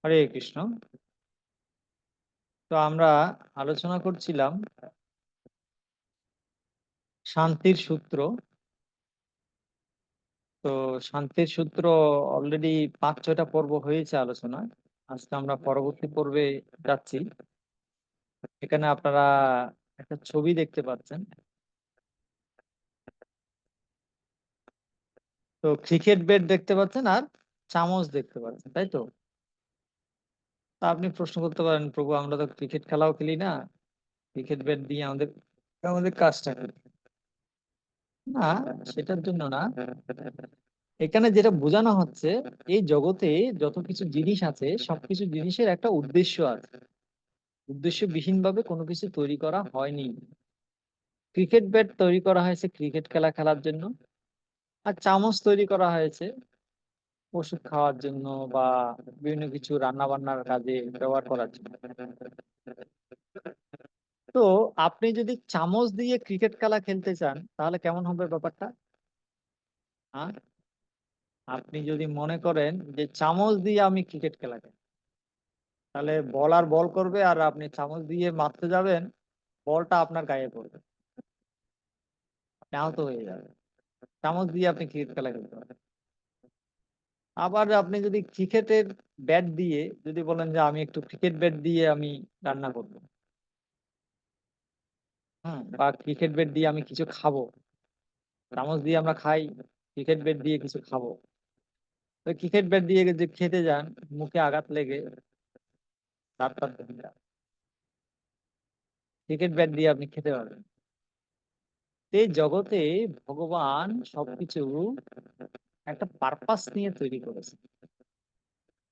হরে কৃষ্ণ। তো আমরা আলোচনা করছিলাম শান্তির সূত্র। তো শান্তির সূত্র অলরেডি 5-6টা পর্ব হয়েছে আলোচনা। আজকে আমরা পরবর্তী পর্বে যাচ্ছি। এখানে আপনারা একটা ছবি দেখতে পাচ্ছেন। তো ক্রিকেট ব্যাট দেখতে পাচ্ছেন আর চামচ দেখতে পাচ্ছেন, তাই তো? তা আপনি প্রশ্ন করতে পারেন, প্রভু আমরা তো ক্রিকেট খেলাও খেলি না, ক্রিকেট ব্যাট দিয়ে আমাদের আমাদের কাজটা কি? না, সেটার জন্য না। এখানে যেটা বোঝানো হচ্ছে, এই জগতে যত কিছু জিনিস আছে সবকিছু জিনিসের একটা উদ্দেশ্য আছে। উদ্দেশ্যবিহীন ভাবে কোনো কিছু তৈরি করা হয়নি। ক্রিকেট ব্যাট তৈরি করা হয়েছে ক্রিকেট খেলা খেলার জন্য, আর চামচ তৈরি করা হয়েছে ওষুধ খাওয়ার জন্য বা বিভিন্ন কিছু রান্না বান্নার কাজে ব্যবহার করার জন্য। তো আপনি যদি চামচ দিয়ে ক্রিকেট খেলা খেলতে চান তাহলে কেমন হবে ব্যাপারটা? হ্যাঁ, আপনি যদি মনে করেন যে চামচ দিয়ে আমি ক্রিকেট খেলা খেলি, তাহলে বলার বল করবে আর আপনি চামচ দিয়ে মারতে যাবেন, বলটা আপনার গায়ে পড়বে, আপনি আহত হয়ে যাবেন। চামচ দিয়ে আপনি ক্রিকেট খেলা খেলতে পারেন। আবার আপনি যদি ক্রিকেটের ব্যাট দিয়ে যদি বলেন যে আমি একটু ক্রিকেট ব্যাট দিয়ে আমি রান্না করবো, বা ক্রিকেট ব্যাট দিয়ে আমি কিছু খাবো, চামচ দিয়ে আমরা খাই, ক্রিকেট ব্যাট দিয়ে কিছু খাবো। তো ক্রিকেট ব্যাট দিয়ে যে খেতে যান, মুখে আঘাত লেগে দাঁত টাত ভেঙে যায়। ক্রিকেট ব্যাট দিয়ে আপনি খেতে পারবেন। এই জগতে ভগবান সবকিছু একটা পারপাস নিয়ে তৈরি করেছে।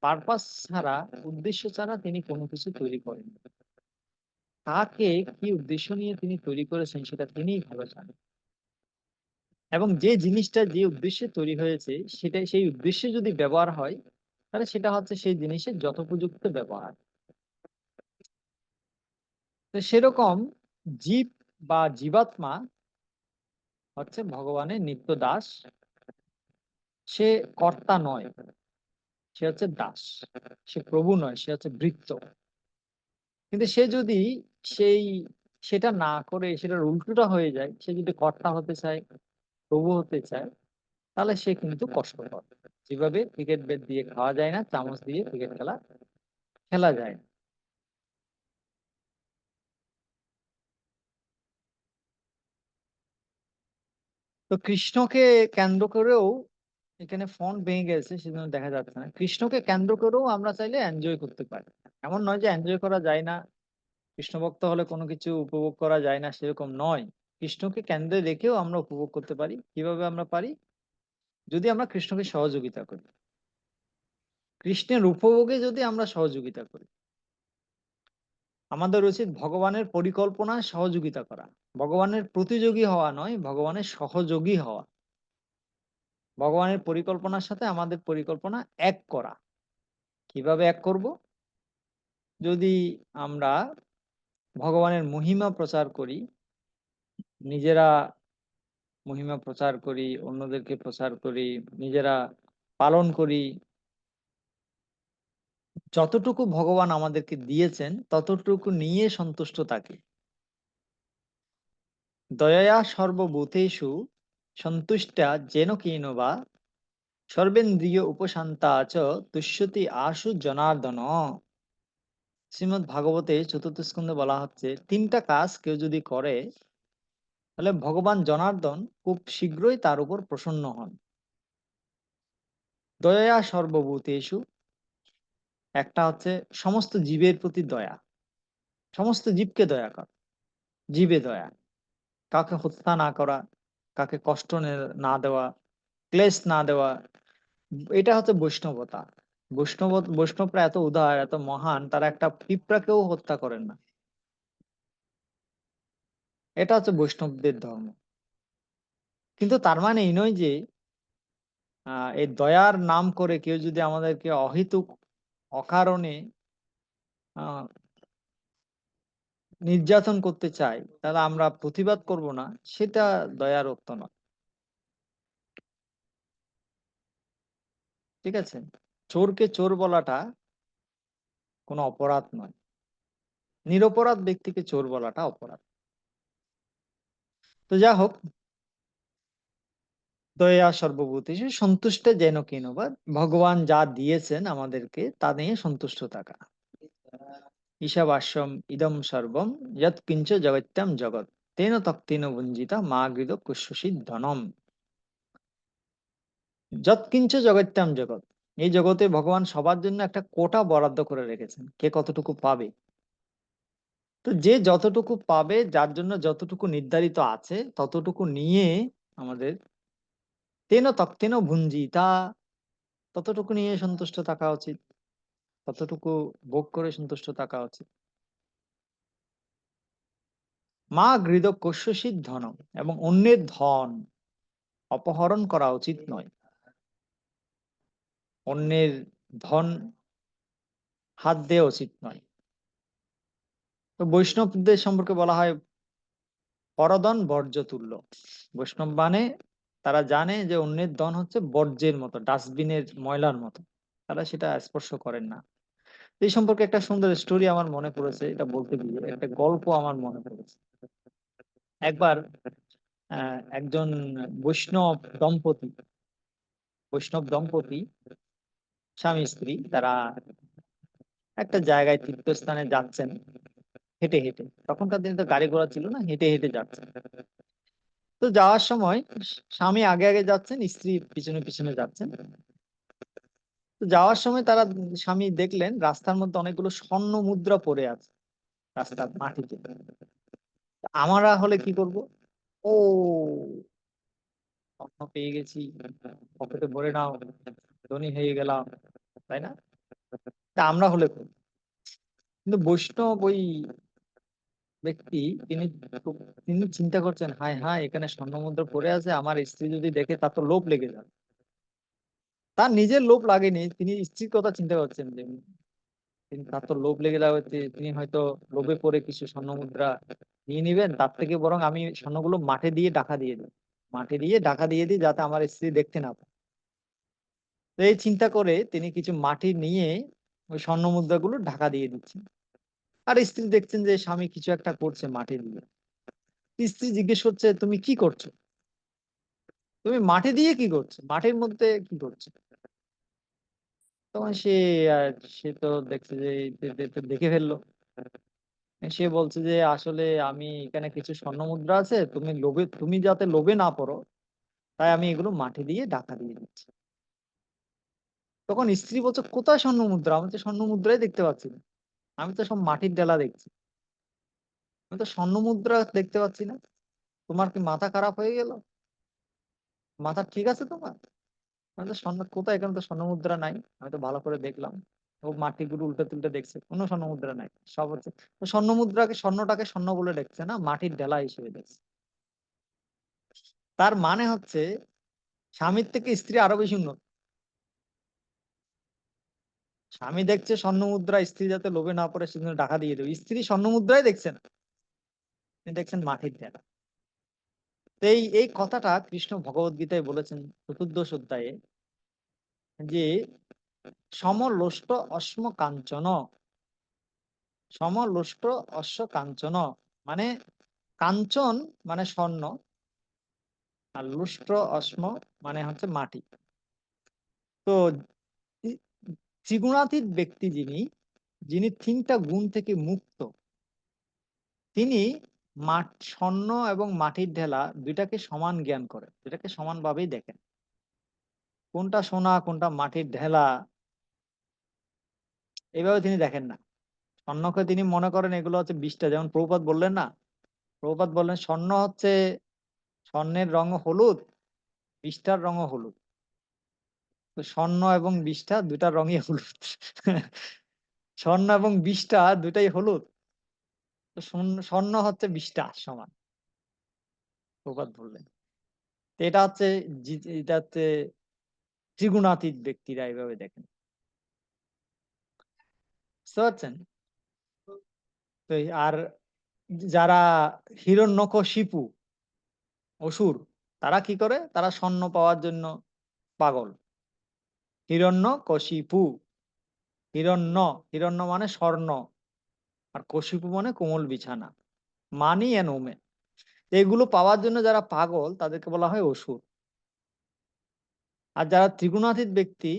পারপাস ছাড়া, উদ্দেশ্য ছাড়া তিনি কোনো কিছু তৈরি করেন। তাকে কি উদ্দেশ্য নিয়ে তিনি তৈরি করেছেন সেটা তিনিই ভালো জানেন। এবং যে জিনিসটা যে উদ্দেশ্যে তৈরি হয়েছে সেটা সেই উদ্দেশ্যে যদি ব্যবহার হয়, তাহলে সেটা হচ্ছে সেই জিনিসের যথোপযুক্ত ব্যবহার। তো সেরকম জীব বা জীবাত্মা হচ্ছে ভগবানের নিত্য দাস। সে কর্তা নয়, সে হচ্ছে দাস। সে প্রভু নয়, সে হচ্ছে ভৃত্য। কিন্তু সে যদি সেই সেটা না করে সেটার উল্টোটা হয়ে যায়, সে যদি কর্তা হতে চায়, প্রভু হতে চায়, তাহলে সে কিন্তু কষ্ট পাবে। যেভাবে ক্রিকেট ব্যাট দিয়ে খাওয়া যায় না, চামচ দিয়ে ক্রিকেট খেলা খেলা যায় না। তো কৃষ্ণকে কেন্দ্র করেও, এখানে ফোন ভেঙে গেছে সেজন্য দেখা যাচ্ছে না, কৃষ্ণকে কেন্দ্র করেও আমরা চাইলে এনজয় করতে পারি। এমন নয় যে এনজয় করা যায় না, কৃষ্ণ ভক্ত হলে কোনো কিছু উপভোগ করা যায় না, সেরকম নয়। কৃষ্ণকে কেন্দ্রে রেখেও আমরা উপভোগ করতে পারি। কিভাবে আমরা পারি? যদি আমরা কৃষ্ণকে সহযোগিতা করি, কৃষ্ণের উপভোগে যদি আমরা সহযোগিতা করি। আমাদের উচিত ভগবানের পরিকল্পনায় সহযোগিতা করা, ভগবানের প্রতিযোগী হওয়া নয়, ভগবানের সহযোগী হওয়া। ভগবানের পরিকল্পনার সাথে আমাদের পরিকল্পনা এক করা। কিভাবে এক করব? যদি আমরা ভগবানের মহিমা প্রচার করি, নিজেরা মহিমা প্রচার করি, অন্যদেরকে প্রচার করি, নিজেরা পালন করি, যতটুকু ভগবান আমাদেরকে দিয়েছেন ততটুকু নিয়ে সন্তুষ্ট থাকি। দয়া সর্বভূতেষু সন্তুষ্টা যেন কেন বা সর্বেন্দ্রিয় উপশান্তা চ তুষ্যতি আশু জনার্দন। শ্রীমদ্ ভাগবতে চতুর্থ স্কন্ধে বলা হচ্ছে, তিনটা কাজ কেউ যদি করে তাহলে ভগবান জনার্দন খুব শীঘ্রই তার উপর প্রসন্ন হন। দয়া সর্বভূতেষু, একটা হচ্ছে সমস্ত জীবের প্রতি দয়া, সমস্ত জীবকে দয়া করা, জীবে দয়া, কাউকে হত্যা না করা, কাকে কষ্ট না দেওয়া, ক্লেশ না দেওয়া। এটা হচ্ছে বৈষ্ণবতা। বৈষ্ণবরা এত উদার, এত মহান, তারা একটা পিঁপড়াকেও হত্যা করেন না। এটা হচ্ছে বৈষ্ণবদের ধর্ম। কিন্তু তার মানে এই নয় যে এই দয়ার নাম করে কেউ যদি আমাদেরকে অহেতুক অকারণে আহ নির্যাতন করতে চায় তাহলে আমরা প্রতিবাদ করব না, সেটা দয়ার অর্থ নয়। ঠিক আছে? চোরকে চোর বলাটা কোনো অপরাধ নয়। নিরপরাধ ব্যক্তিকে চোর বলাটা অপরাধ। তো যা হোক, দয়া সর্বভূতেষু সন্তুষ্ট যেন কেন, বা ভগবান যা দিয়েছেন আমাদেরকে তা নিয়ে সন্তুষ্ট থাকা। ঈশাবাস্যম ইদম সর্বম যৎকিঞ্চ জগত্যাম জগৎ তেন তক্তেন ভুঞ্জিতা মা গৃদ কুস্যসিত ধনম। যৎকিঞ্চ জগত্যাম জগৎ, এই জগতে ভগবান সবার জন্য একটা কোটা বরাদ্দ করে রেখেছেন, কে কতটুকু পাবে। তো যে যতটুকু পাবে, যার জন্য যতটুকু নির্ধারিত আছে ততটুকু নিয়ে আমাদের তেন তক্তেন ভুঞ্জিতা, ততটুকু নিয়ে সন্তুষ্ট থাকা উচিত, ততটুকু ভোগ করে সন্তুষ্ট থাকা উচিত। মা গৃদ কস্যসিত ধনম, এবং অন্যের ধন অপহরণ করা উচিত নয়, অন্যের ধন হাত দেওয়া উচিত নয়। তো বৈষ্ণবদের সম্পর্কে বলা হয় পরধন বর্জ্য তুল্য। বৈষ্ণব মানে তারা জানে যে অন্যের ধন হচ্ছে বর্জ্যের মতো, ডাস্টবিনের ময়লার মতো, তারা সেটা স্পর্শ করেন না। এই সম্পর্কে একটা সুন্দর স্টোরি আমার মনে পড়েছে, এটা বলতে গিয়ে একটা গল্প আমার মনে পড়েছে। একবার একজন বৈষ্ণব দম্পতি বৈষ্ণব দম্পতি স্বামী স্ত্রী, তারা একটা জায়গায় তীর্থস্থানে যাচ্ছেন হেঁটে হেঁটে। তখনকার দিনে তো গাড়ি ঘোড়া ছিল না, হেঁটে হেঁটে যাচ্ছেন। তো যাওয়ার সময় স্বামী আগে আগে যাচ্ছেন, স্ত্রী পিছনে পিছনে যাচ্ছেন। তো যাওয়ার সময় তারা, স্বামী দেখলেন রাস্তার মধ্যে অনেকগুলো স্বর্ণ মুদ্রা পড়ে আছে রাস্তার মাটিতে। আমরা হলে কি করব? ও, স্বর্ণ পেয়ে গেছি, পকেটে ভরে নাও, ধনী হয়ে গেলাম, তাই না? তা আমরা হলে করব। কিন্তু বৈষ্ণব ওই ব্যক্তি, তিনি তিনি চিন্তা করছেন, হায় হায়, এখানে স্বর্ণ মুদ্রা পড়ে আছে, আমার স্ত্রী যদি দেখে তার তো লোভ লেগে যাবে। তার নিজের লোভ লাগেনি, তিনি স্ত্রীর কথা চিন্তা করছেন যে তার তো লোভ লেগে যাবে, তিনি হয়তো লোভে পড়ে কিছু স্বর্ণ মুদ্রা নিয়ে নিবেন, তার থেকে বরং আমি স্বর্ণগুলো মাঠে দিয়ে ঢাকা দিয়ে দিই, মাঠে দিয়ে ঢাকা দিয়ে দিই, যাতে আমার স্ত্রী দেখতে না পায়। তো এই চিন্তা করে তিনি কিছু মাটি নিয়ে ওই স্বর্ণ মুদ্রাগুলো ঢাকা দিয়ে দিচ্ছেন। আর স্ত্রী দেখছেন যে স্বামী কিছু একটা করছে মাটি দিয়ে। স্ত্রী জিজ্ঞেস করছে, তুমি কি করছো? তুমি মাটি দিয়ে কি করছো, মাটির মধ্যে কি করছো? তখন সে তো দেখছে যে দেখে ফেললো। সে বলছে যে আসলে আমি এখানে কিছু স্বর্ণ মুদ্রা আছে, তুমি যাতে লোভে না পড়ো, তাই আমি এগুলো মাটি দিয়ে ঢাকা দিয়ে দিচ্ছি। তখন স্ত্রী বলছে, কোথায় স্বর্ণ মুদ্রা? আমি তো স্বর্ণ মুদ্রাই দেখতে পাচ্ছি না, আমি তো সব মাটির ডেলা দেখছি, আমি তো স্বর্ণ মুদ্রা দেখতে পাচ্ছি না। তোমার কি মাথা খারাপ হয়ে গেল? মাথা ঠিক আছে তোমার? আমি তো স্বর্ণ কোথায়, এখানে তো স্বর্ণ মুদ্রা নাই, আমি তো ভালো করে দেখলাম। ও মাটিগুলো উল্টে তুলটে দেখছে, কোনো স্বর্ণ মুদ্রা নাই, সব হচ্ছে তো স্বর্ণ মুদ্রাকে, স্বর্ণটাকে স্বর্ণ বলে দেখছে না, মাটির ডেলা হিসেবে দেখছে। তার মানে হচ্ছে স্বামীর থেকে স্ত্রী আরো বেশি উন্নত। স্বামী দেখছে স্বর্ণ মুদ্রা, স্ত্রী যাতে লোভে না পড়ে সেজন্য ঢাকা দিয়ে দেবে, স্ত্রী স্বর্ণ মুদ্রাই দেখছে না, তিনি দেখছেন মাটির ডেলা। তো এই কথাটা কৃষ্ণ ভগবত গীতায় বলেছেন 14th অধ্যায়ে, যে সমলোষ্ট অশ্ম কাঞ্চন, সমলোষ্ট অশ্ব কাঞ্চন, মানে কাঞ্চন মানে স্বর্ণ, আর লুষ্ট্র অশ্ম মানে হচ্ছে মাটি। তো ত্রি- ত্রিগুণাতীত ব্যক্তি যিনি, যিনি তিনটা গুণ থেকে মুক্ত, তিনি স্বর্ণ এবং মাটির ঢেলা দুইটাকে সমান জ্ঞান করেন, দুটাকে সমানভাবেই দেখেন। কোনটা সোনা কোনটা মাটির ঢেলা এইভাবে তিনি দেখেন না। স্বর্ণকে তিনি মনে করেন এগুলো হচ্ছে বিষটা, যেমন প্রভুপাদ বললেন না, প্রভুপাদ বললেন স্বর্ণ হচ্ছে, স্বর্ণের রং হলুদ, বিষটার রঙও হলুদ। তো স্বর্ণ এবং বিষটা দুটার রঙই হলুদ। স্বর্ণ এবং বিষটা দুটাই হলুদ, তো স্বর্ণ হচ্ছে বিষটা সমান, প্রভুপাদ বললেন। তো এটা হচ্ছে এটা হচ্ছে ত্রিগুণাতীত ব্যক্তিরা এইভাবে দেখেন, বুঝতে পারছেন? তো আর যারা হিরণ্যকশিপু অসুর, তারা কি করে? তারা স্বর্ণ পাওয়ার জন্য পাগল। হিরণ্যকশিপু হিরণ্য, হিরণ্য মানে স্বর্ণ, আর কশিপু মানে কোমল বিছানা, মানি এন্ড ওমেন। এগুলো পাওয়ার জন্য যারা পাগল তাদেরকে বলা হয় অসুর। আর যারা ত্রিগুণাতীত ব্যক্তি,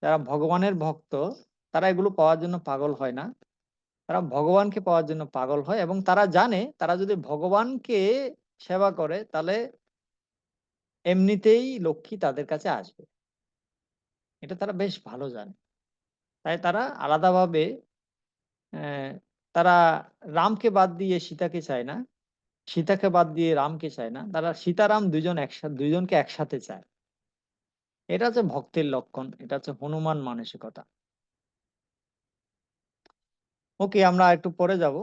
যারা ভগবানের ভক্ত, তারা এগুলো পাওয়ার জন্য পাগল হয় না, তারা ভগবানকে পাওয়ার জন্য পাগল হয়, এবং তারা জানে তারা যদি ভগবানকে সেবা করে তাহলে এমনিতেই লক্ষ্মী তাদের কাছে আসবে। এটা তারা বেশ ভালো জানে। তাই তারা আলাদাভাবে আহ, তারা রামকে বাদ দিয়ে সীতাকে চায় না, সীতাকে বাদ দিয়ে রামকে চায় না, তারা সীতারাম দুইজনকে একসাথে চায়। এটা হচ্ছে ভক্তের লক্ষণ, এটা হচ্ছে হনুমান মানসিকতা। ওকে, আমরা একটু পরে যাব।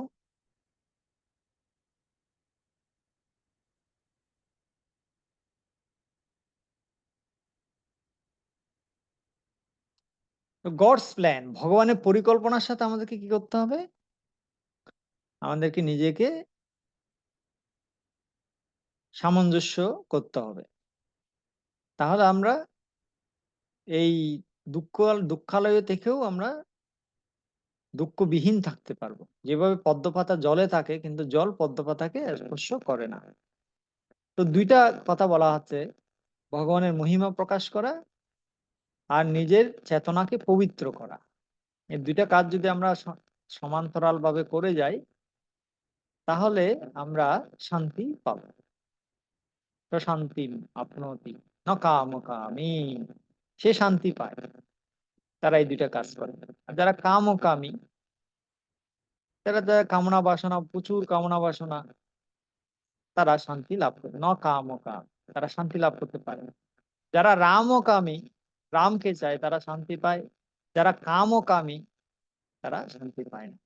গডস প্ল্যান, ভগবানের পরিকল্পনার সাথে আমাদেরকে কি করতে হবে? আমাদেরকে নিজেকে সামঞ্জস্য করতে হবে। তাহলে আমরা এই দুঃখ দুঃখালয় থেকেও আমরা দুঃখবিহীন থাকতে পারবো। যেভাবে পদ্মপাতা জলে থাকে কিন্তু জল পদ্মপাতাকে স্পর্শ করে না। তো দুইটা কথা বলা হচ্ছে, ভগবানের মহিমা প্রকাশ করা আর নিজের চেতনাকে পবিত্র করা। এই দুইটা কাজ যদি আমরা সমান্তরাল ভাবে করে যাই তাহলে আমরা শান্তি পাবো। শান্তি আপনতি ন কাম কামি, সে শান্তি পায়। তারা এই দুইটা কাজ করে। আর যারা কাম ও কামী, যারা যারা কামনা বাসনা, প্রচুর কামনা বাসনা, তারা শান্তি লাভ করে ন কাম ও কাম, তারা শান্তি লাভ করতে পারে না। যারা রাম ও কামী, রামকে চায়, তারা শান্তি পায়। যারা কাম ও কামী, তারা শান্তি পায় না।